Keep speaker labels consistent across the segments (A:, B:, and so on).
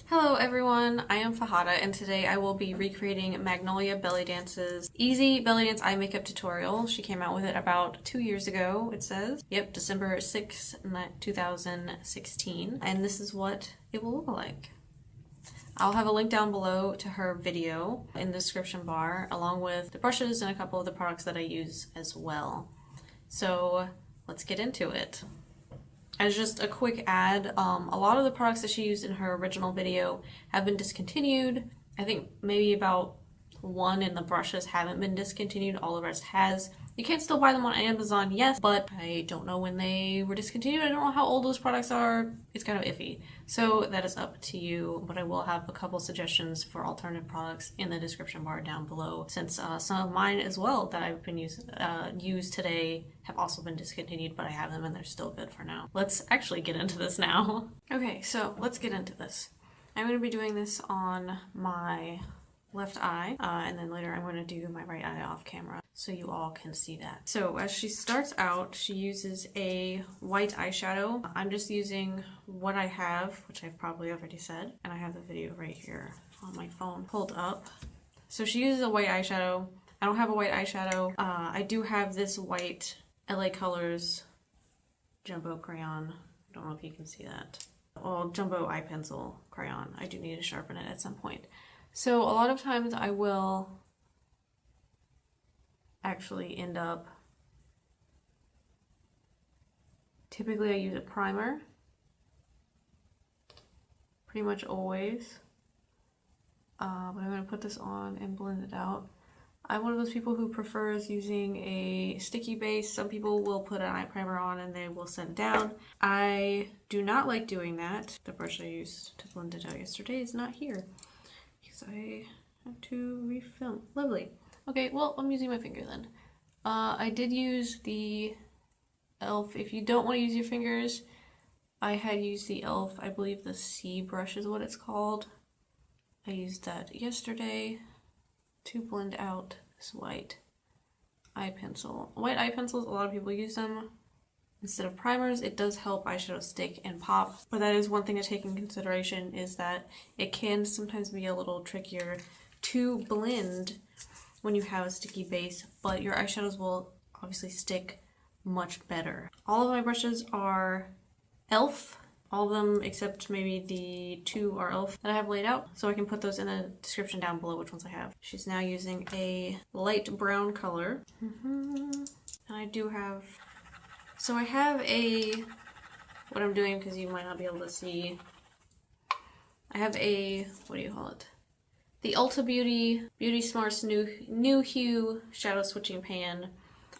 A: Hello everyone, I am Fahada and today I will be recreating Magnolia Bellydance's Easy Bellydance Eye Makeup Tutorial. She came out with it about 2 years ago, it says. Yep, December 6, 2016. And this is what it will look like. I'll have a link down below to her video in the description bar, along with the brushes and a couple of the products that I use as well. So let's get into it. As just a quick ad, a lot of the products that she used in her original video have been discontinued. I think maybe about one in the brushes haven't been discontinued, all the rest has. You can still buy them on Amazon, yes, but I don't know when they were discontinued. I don't know how old those products are. It's kind of iffy. So that is up to you, but I will have a couple suggestions for alternative products in the description bar down below, since some of mine as well that I've been used today have also been discontinued, but I have them and they're still good for now. Let's actually get into this now. Okay, so let's get into this. I'm going to be doing this on my left eye, and then later I'm going to do my right eye off camera so you all can see that. So as she starts out, she uses a white eyeshadow. I'm just using what I have, which I've probably already said, and I have the video right here on my phone pulled up. So she uses a white eyeshadow. I don't have a white eyeshadow. I do have this white LA Colors jumbo crayon. I don't know if you can see that. Well, jumbo eye pencil crayon. I do need to sharpen it at some point. So a lot of times I will actually end up, typically I use a primer, pretty much always, but I'm going to put this on and blend it out. I'm one of those people who prefers using a sticky base. Some people will put an eye primer on and they will set it down. I do not like doing that. The brush I used to blend it out yesterday is not here, I have to refilm. Lovely. Okay, well, I'm using my finger then. I did use the e.l.f. If you don't want to use your fingers, I had used the e.l.f. I believe the C brush is what it's called. I used that yesterday to blend out this white eye pencil. White eye pencils, a lot of people use them instead of primers. It does help eyeshadow stick and pop, but that is one thing to take in consideration, is that it can sometimes be a little trickier to blend when you have a sticky base, but your eyeshadows will obviously stick much better. All of my brushes are e.l.f. All of them except maybe the two are e.l.f. that I have laid out, so I can put those in the description down below which ones I have. She's now using a light brown color. And I do have, so I have what I'm doing, because you might not be able to see, I have what do you call it? The ULTAbeauty Beauty Smarts New Hue Shadow Switching Pan.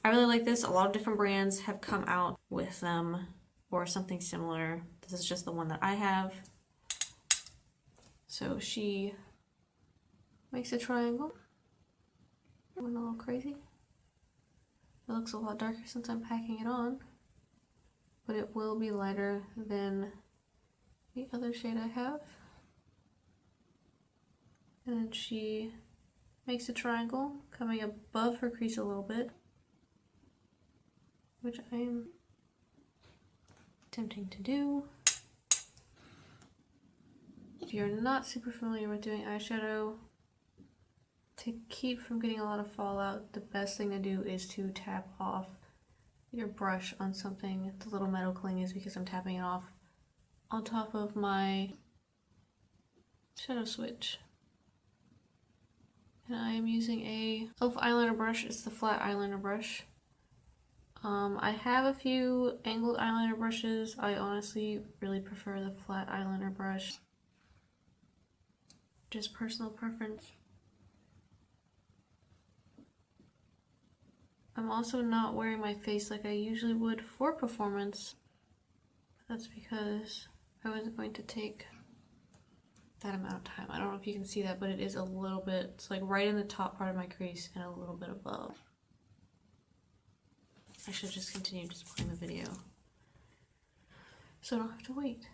A: I really like this. A lot of different brands have come out with them or something similar. This is just the one that I have. So she makes a triangle. Went a little crazy. It looks a lot darker since I'm packing it on, but it will be lighter than the other shade I have. And then she makes a triangle coming above her crease a little bit, which I am attempting to do. If you're not super familiar with doing eyeshadow, to keep from getting a lot of fallout, the best thing to do is to tap off your brush on something. The little metal cling is because I'm tapping it off on top of my shadow switch. And I am using a e.l.f. eyeliner brush. It's the flat eyeliner brush. I have a few angled eyeliner brushes. I honestly really prefer the flat eyeliner brush. Just personal preference. I'm also not wearing my face like I usually would for performance. That's because I wasn't going to take that amount of time. I don't know if you can see that, but it is a little bit, it's like right in the top part of my crease and a little bit above. I should just continue just playing the video so I don't have to wait.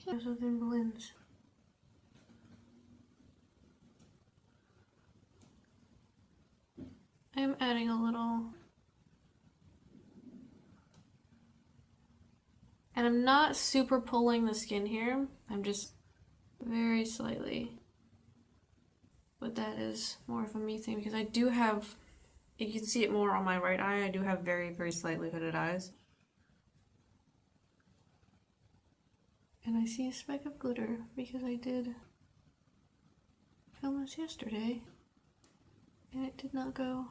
A: So then blends. I am adding a little And I'm not super pulling the skin here. I'm just very slightly. But that is more of a me thing because I do have, you can see it more on my right eye, I do have very, very slightly hooded eyes. And I see a speck of glitter because I did film this yesterday. And it did not go,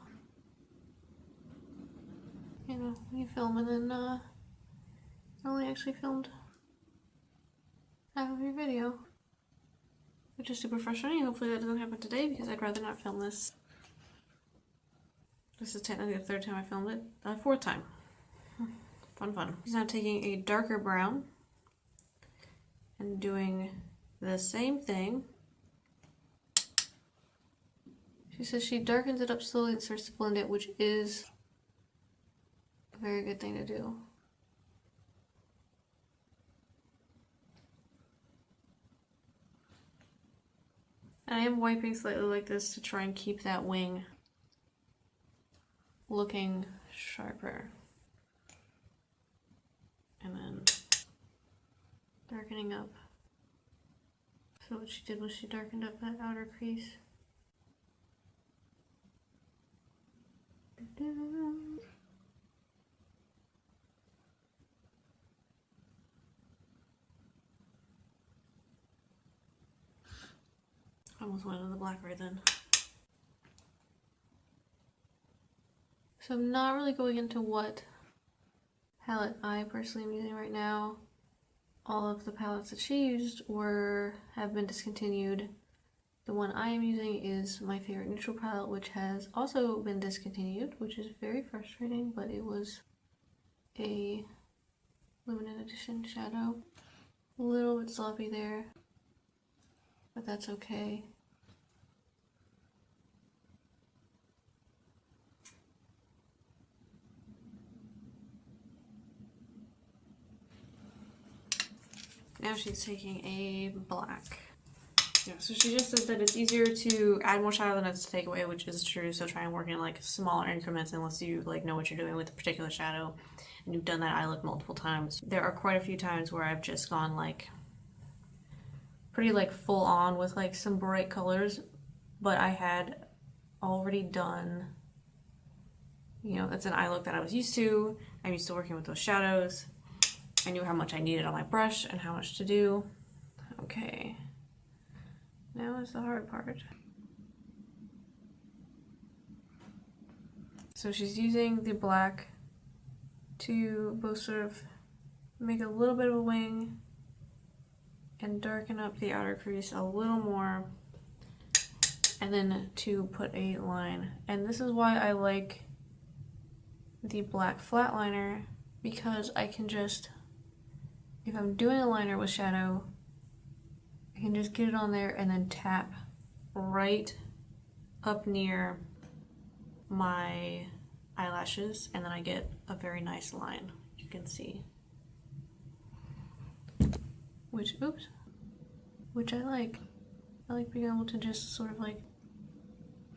A: you know, when you film and then I only actually filmed half of your video. Which is super frustrating. Hopefully that doesn't happen today because I'd rather not film this. This is technically the third time I filmed it. Fourth time. Fun, fun. She's now taking a darker brown and doing the same thing. She says she darkens it up slowly and starts to blend it, which is a very good thing to do. I am wiping slightly like this to try and keep that wing looking sharper. And then darkening up. So what she did was she darkened up that outer crease. I almost went into the black right then. So I'm not really going into what palette I personally am using right now. All of the palettes that she used have been discontinued. The one I am using is my favorite neutral palette, which has also been discontinued, which is very frustrating, but it was a limited edition shadow. A little bit sloppy there, but that's okay. Now she's taking a black. Yeah, so she just said that it's easier to add more shadow than it's to take away, which is true. So try and work in like smaller increments unless you like know what you're doing with a particular shadow and you've done that eye look multiple times. There are quite a few times where I've just gone like pretty like full on with like some bright colors, but I had already done, you know, that's an eye look that I was used to. I'm used to working with those shadows. I knew how much I needed on my brush and how much to do. Okay. Now is the hard part. So she's using the black to both sort of make a little bit of a wing and darken up the outer crease a little more, and then to put a line. And this is why I like the black flat liner, because I can just, if I'm doing a liner with shadow, I can just get it on there and then tap right up near my eyelashes, and then I get a very nice line, you can see. Which I like. I like being able to just sort of like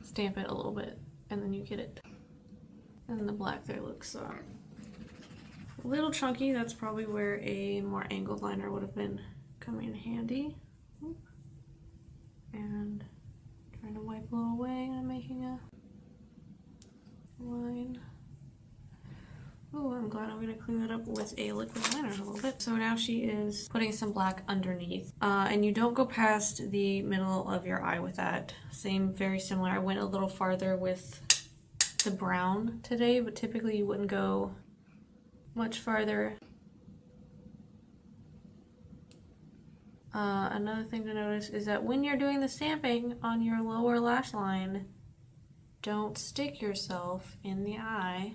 A: stamp it a little bit, and then you get it. And the black there looks a little chunky. That's probably where a more angled liner would have been coming in handy. And trying to wipe a little away, and I'm making a line. Oh, I'm glad I'm gonna clean that up with a liquid liner a little bit. So now she is putting some black underneath. And you don't go past the middle of your eye with that. Same, very similar. I went a little farther with the brown today, but typically you wouldn't go much farther. Another thing to notice is that when you're doing the stamping on your lower lash line, don't stick yourself in the eye,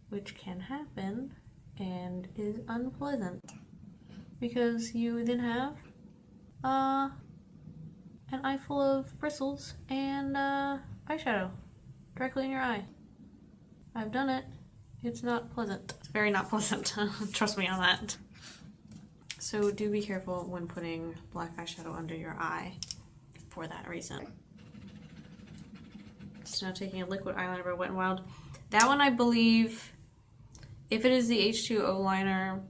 A: which can happen and is unpleasant, because you then have an eye full of bristles and eyeshadow directly in your eye. I've done it. It's not pleasant. It's very not pleasant. Trust me on that. So do be careful when putting black eyeshadow under your eye for that reason. So now taking a liquid eyeliner by Wet n Wild. That one, I believe, if it is the H2O liner,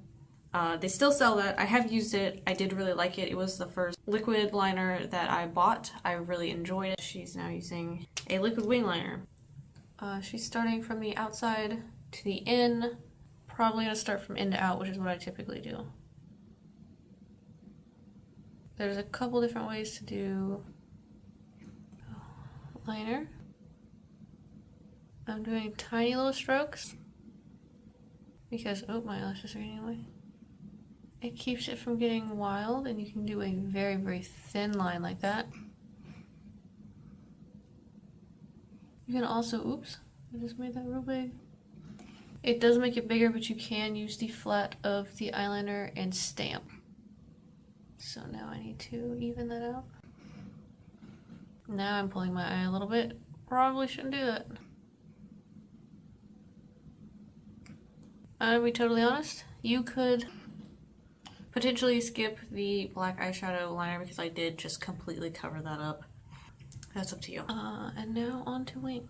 A: They still sell that. I have used it. I did really like it. It was the first liquid liner that I bought. I really enjoyed it. She's now using a liquid wing liner. She's starting from the outside to the in. Probably going to start from in to out, which is what I typically do. There's a couple different ways to do liner. I'm doing tiny little strokes because, oh, my eyelashes are getting away. It keeps it from getting wild, and you can do a very, very thin line like that. You can also, oops, I just made that real big. It does make it bigger, but you can use the flat of the eyeliner and stamp. So now I need to even that out. Now I'm pulling my eye a little bit. Probably shouldn't do that. To be totally honest, you could potentially skip the black eyeshadow liner because I did just completely cover that up. That's up to you. And now on to wing.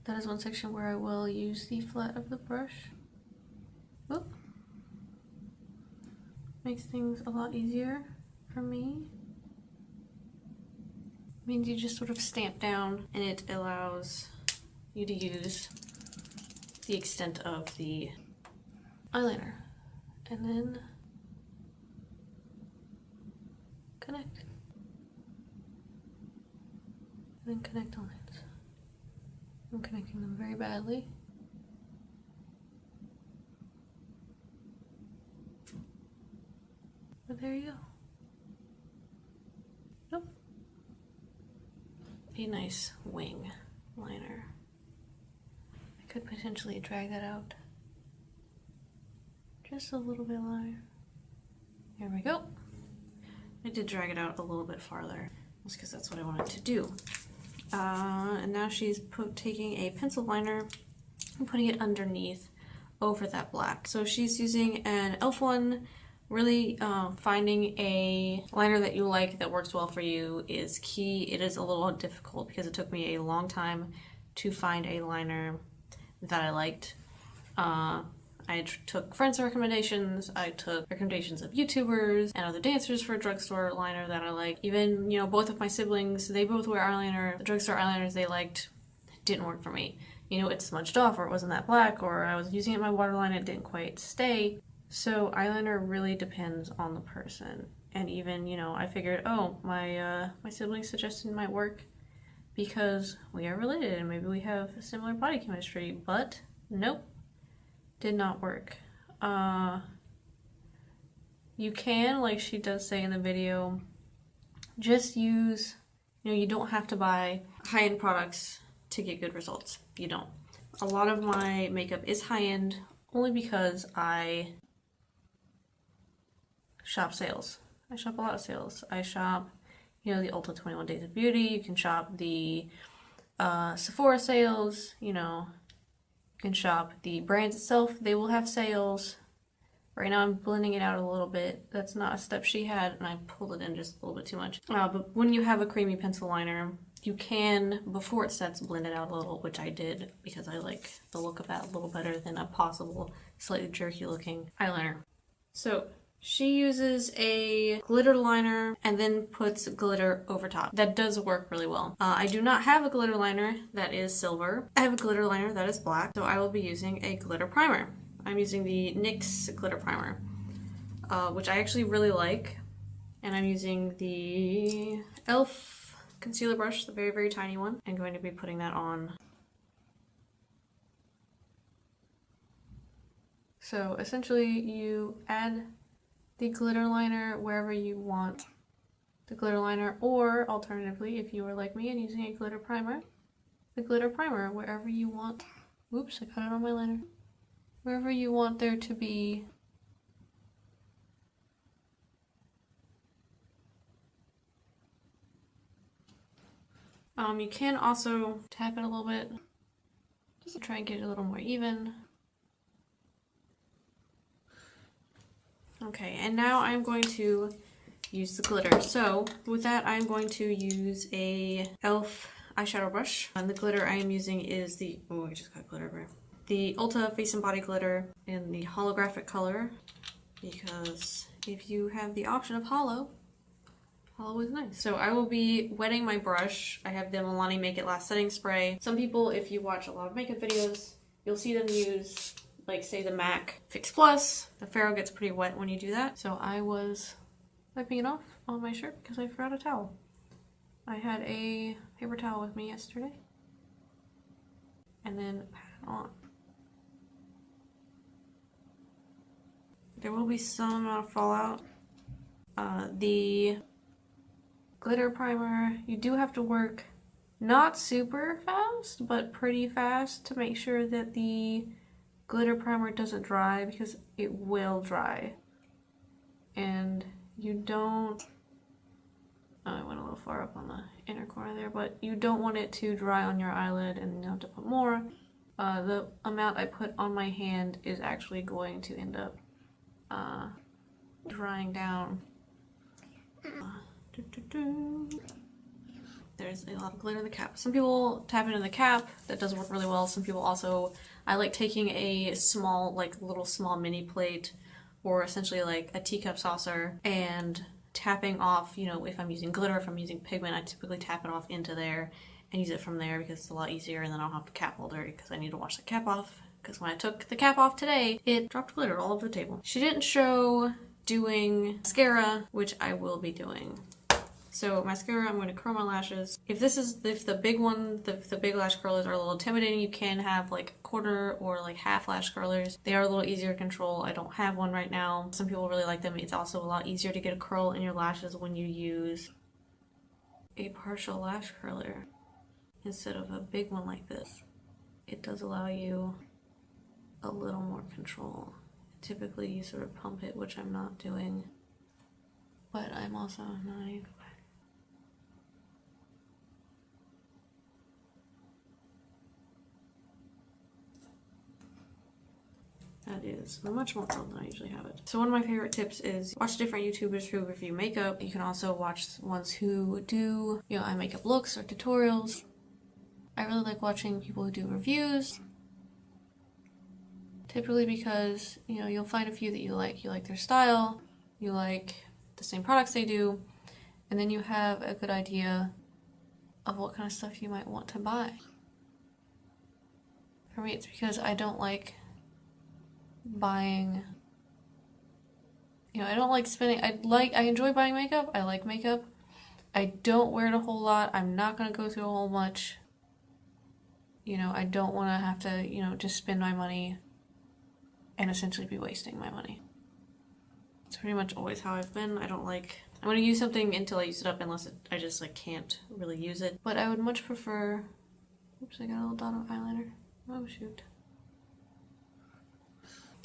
A: That is one section where I will use the flat of the brush. Whoop. Makes things a lot easier for me. Means you just sort of stamp down and it allows you to use the extent of the eyeliner. And then connect. And then connect on it. I'm connecting them very badly. But there you go. Nope. A nice wing liner. I could potentially drag that out just a little bit lighter. There we go. I did drag it out a little bit farther, just because that's what I wanted to do. And now she's taking a pencil liner and putting it underneath over that black. So she's using an e.l.f. one. Really finding a liner that you like that works well for you is key. It is a little difficult because it took me a long time to find a liner that I liked. I took friends' recommendations, I took recommendations of YouTubers and other dancers for a drugstore liner that I like. Even, you know, both of my siblings, they both wear eyeliner. The drugstore eyeliners they liked didn't work for me. You know, it smudged off, or it wasn't that black, or I was using it in my waterline and it didn't quite stay. So eyeliner really depends on the person. And even, you know, I figured, oh, my sibling's suggestion might work because we are related and maybe we have similar body chemistry, but nope. Did not work. You can, like she does say in the video, just use, you know, you don't have to buy high-end products to get good results. You don't. A lot of my makeup is high-end only because I shop sales. I shop a lot of sales. I shop, you know, the Ulta 21 Days of Beauty. You can shop the Sephora sales, you know. You can shop the brands itself. They will have sales. Right now I'm blending it out a little bit. That's not a step she had, and I pulled it in just a little bit too much. But when you have a creamy pencil liner, you can, before it sets, blend it out a little, which I did because I like the look of that a little better than a possible slightly jerky looking eyeliner. So she uses a glitter liner and then puts glitter over top. That does work really well. I do not have a glitter liner that is silver. I have a glitter liner that is black, so I will be using a glitter primer. I'm using the NYX Glitter Primer, which I actually really like. And I'm using the e.l.f. concealer brush, the very, very tiny one. I'm going to be putting that on. So essentially you add the glitter liner wherever you want the glitter liner, or alternatively, if you are like me and using a glitter primer, the glitter primer wherever you want. Oops, I cut it on my liner. Wherever you want there to be you can also tap it a little bit just to try and get it a little more even. Okay, and now I'm going to use the glitter. So with that, I'm going to use a e.l.f. eyeshadow brush. And the glitter I am using is the, oh, I just got glitter everywhere. the Ulta Face and Body Glitter in the holographic color, because if you have the option of hollow is nice. So I will be wetting my brush. I have the Milani Make It Last setting spray. Some people, if you watch a lot of makeup videos, you'll see them use, like, say the MAC Fix Plus. The ferrule gets pretty wet when you do that. So I was wiping it off on my shirt because I forgot a towel. I had a paper towel with me yesterday. And then pat it on. There will be some amount of fallout. The glitter primer, you do have to work not super fast, but pretty fast to make sure that the glitter primer doesn't dry, because it will dry. And you don't, oh, I went a little far up on the inner corner there, but you don't want it to dry on your eyelid and you have to put more. The amount I put on my hand is actually going to end up drying down. There's a lot of glitter in the cap. Some people tap into the cap. That does work really well. Some people also, I like taking a small, like little small mini plate, or essentially like a teacup saucer, and tapping off, you know, if I'm using glitter, if I'm using pigment, I typically tap it off into there and use it from there because it's a lot easier, and then I don't have the cap holder because I need to wash the cap off, because when I took the cap off today, it dropped glitter all over the table. She didn't show doing mascara, which I will be doing. So mascara, I'm going to curl my lashes. If the big one, the big lash curlers are a little intimidating, you can have like quarter or like half lash curlers. They are a little easier to control. I don't have one right now. Some people really like them. It's also a lot easier to get a curl in your lashes when you use a partial lash curler instead of a big one like this. It does allow you a little more control. Typically you sort of pump it, which I'm not doing, but I'm also not. That is much more curled than I usually have it. So one of my favorite tips is watch different YouTubers who review makeup. You can also watch ones who do, you know, eye makeup looks or tutorials. I really like watching people who do reviews. Typically because, you know, you'll find a few that you like. You like their style, you like the same products they do, and then you have a good idea of what kind of stuff you might want to buy. For me, it's because I don't like buying, you know, I don't like spending, I enjoy buying makeup, I like makeup, I don't wear it a whole lot, I'm not going to go through a whole much, you know, I don't want to have to, you know, just spend my money and essentially be wasting my money. It's pretty much always how I've been. I don't like, I'm going to use something until I use it up unless I just like can't really use it, but I would much prefer, oops, I got a little dot of eyeliner, oh shoot.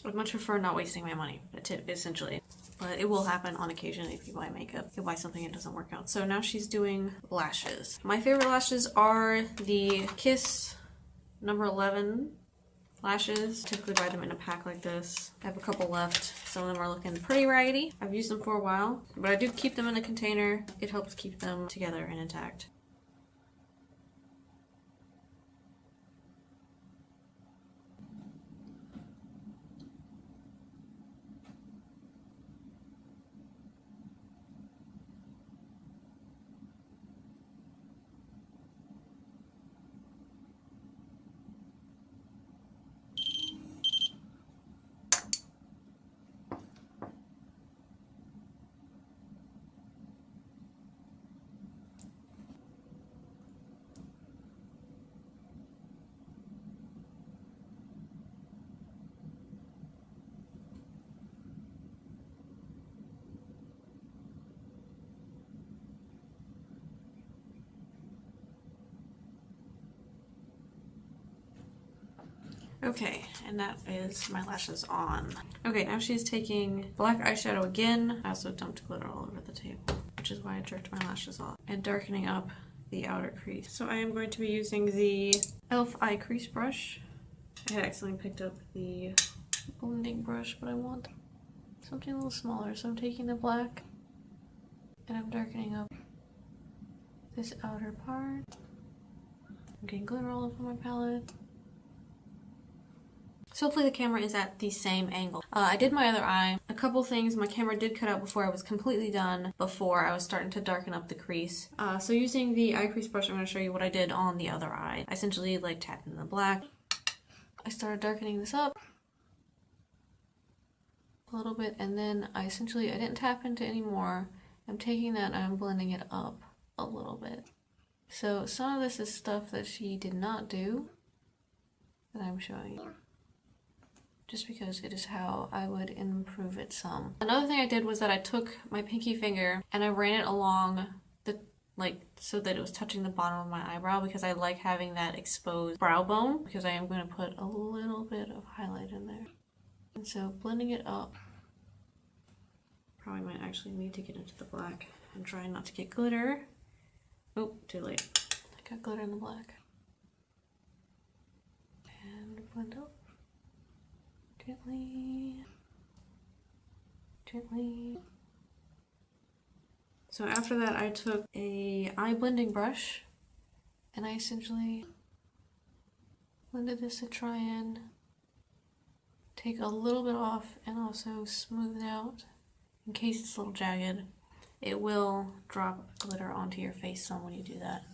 A: I'd much prefer not wasting my money, essentially. But it will happen on occasion if you buy makeup. If you buy something and it doesn't work out. So now she's doing lashes. My favorite lashes are the Kiss number 11 lashes. Typically buy them in a pack like this. I have a couple left. Some of them are looking pretty raggedy. I've used them for a while, but I do keep them in a container. It helps keep them together and intact. Okay, and that is my lashes on. Okay, now she's taking black eyeshadow again. I also dumped glitter all over the table, which is why I jerked my lashes off. And darkening up the outer crease. So I am going to be using the e.l.f. Eye Crease Brush. I had accidentally picked up the blending brush, but I want something a little smaller. So I'm taking the black and I'm darkening up this outer part. I'm getting glitter all over my palette. So hopefully the camera is at the same angle. I did my other eye. A couple things my camera did cut out before I was completely done, before I was starting to darken up the crease. So using the eye crease brush, I'm going to show you what I did on the other eye. I essentially like tapped in the black. I started darkening this up a little bit, and then I didn't tap into any more. I'm taking that and I'm blending it up a little bit. So some of this is stuff that she did not do that I'm showing you, just because it is how I would improve it some. Another thing I did was that I took my pinky finger and I ran it along the, so that it was touching the bottom of my eyebrow, because I like having that exposed brow bone, because I am going to put a little bit of highlight in there. And so blending it up, probably might actually need to get into the black. I'm trying not to get glitter. Oh, too late. I got glitter in the black. And blend up. Gently. Gently. So after that I took a eye blending brush and I essentially blended this to try and take a little bit off and also smooth it out in case it's a little jagged. It will drop glitter onto your face some when you do that.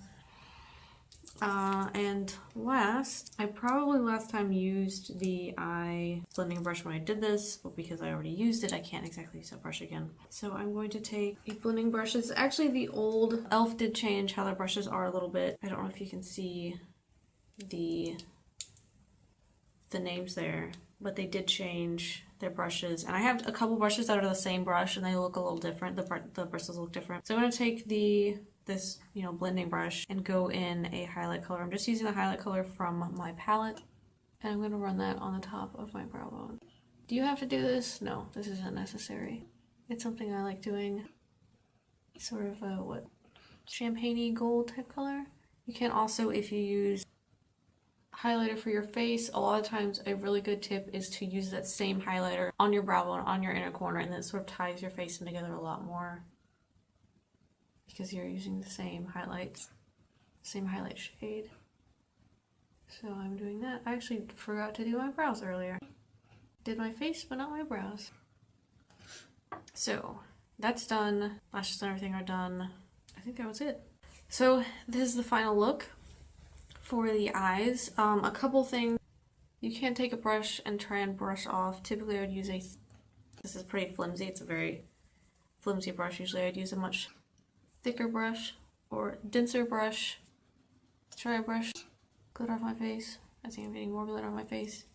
A: And last, I probably last time used the eye blending brush when I did this, but because I already used it, I can't exactly use that brush again. So I'm going to take a blending brush. It's actually the old e.l.f. did change how their brushes are a little bit. I don't know if you can see the names there, but they did change their brushes. And I have a couple brushes that are the same brush and they look a little different. The bristles look different. So I'm going to take this blending brush and go in a highlight color. I'm just using the highlight color from my palette, and I'm going to run that on the top of my brow bone. Do you have to do this? No, this isn't necessary. It's something I like doing. Sort of a champagne-y gold type color. You can also, if you use highlighter for your face, a lot of times a really good tip is to use that same highlighter on your brow bone, on your inner corner, and then it sort of ties your face in together a lot more, because you're using the same highlights, same highlight shade. So I'm doing that. I actually forgot to do my brows earlier. Did my face, but not my brows. So that's done. Lashes and everything are done. I think that was it. So this is the final look for the eyes. A couple things. You can't take a brush and try and brush off. Typically I would use this is pretty flimsy. It's a very flimsy brush. Usually I'd use a much thicker brush or denser brush. Try a brush glitter off my face. I think I'm getting more glitter on my face.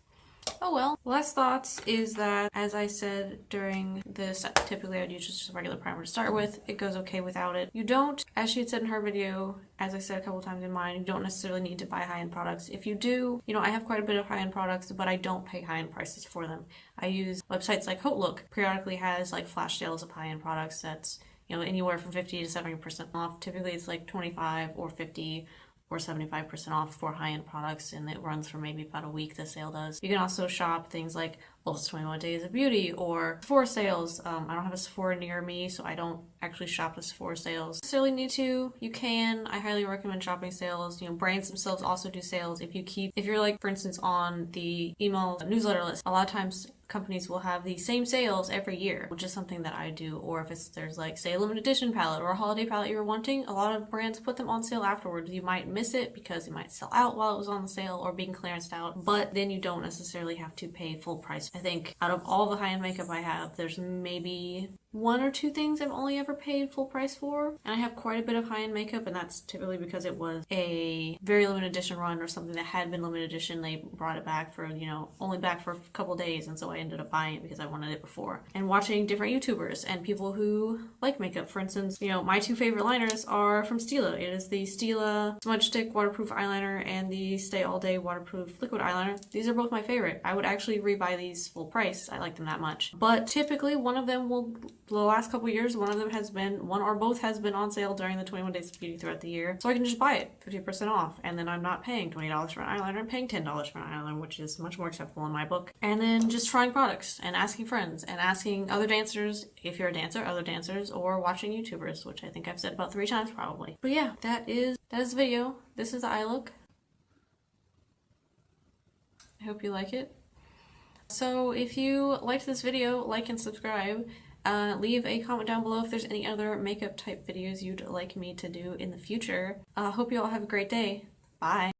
A: Oh well. Last thoughts is that, as I said during this, typically I'd use just a regular primer to start with. It goes okay without it. You don't, as she had said in her video, as I said a couple times in mine, you don't necessarily need to buy high-end products. If you do, I have quite a bit of high-end products, but I don't pay high-end prices for them. I use websites like HauteLook, periodically has like flash sales of high-end products that's anywhere from 50 to 70% off. Typically it's like 25 or 50 or 75% off for high-end products, and it runs for maybe about a week, the sale does. You can also shop things like Ulta's 21 Days of Beauty or Sephora sales. I don't have a Sephora near me, so I don't actually shop the Sephora sales. Don't necessarily need to. You can. I highly recommend shopping sales. Brands themselves also do sales. If you're like, for instance, on the email newsletter list, a lot of times companies will have the same sales every year, which is something that I do. Or if there's like, say, a limited edition palette or a holiday palette you're wanting, a lot of brands put them on sale afterwards. You might miss it because it might sell out while it was on the sale or being clearanced out, but then you don't necessarily have to pay full price. I think out of all the high-end makeup I have, there's maybe one or two things I've only ever paid full price for, and I have quite a bit of high-end makeup, and that's typically because it was a very limited edition run or something that had been limited edition. They brought it back for, only back for a couple days, and so I ended up buying it because I wanted it before. And watching different YouTubers and people who like makeup. For instance, my two favorite liners are from Stila. It is the Stila Smudge Stick Waterproof Eyeliner and the Stay All Day Waterproof Liquid Eyeliner. These are both my favorite. I would actually rebuy these full price. I like them that much. But typically one of them will, the last couple years, one or both has been on sale during the 21 Days of Beauty throughout the year. So I can just buy it 50% off, and then I'm not paying $20 for an eyeliner. I'm paying $10 for an eyeliner, which is much more acceptable in my book. And then just trying products and asking friends and asking other dancers, if you're a dancer, other dancers, or watching YouTubers, which I think I've said about 3 times probably. But yeah, that is the video. This is the eye look. I hope you like it. So if you liked this video, like and subscribe. Leave a comment down below if there's any other makeup type videos you'd like me to do in the future. Hope you all have a great day. Bye!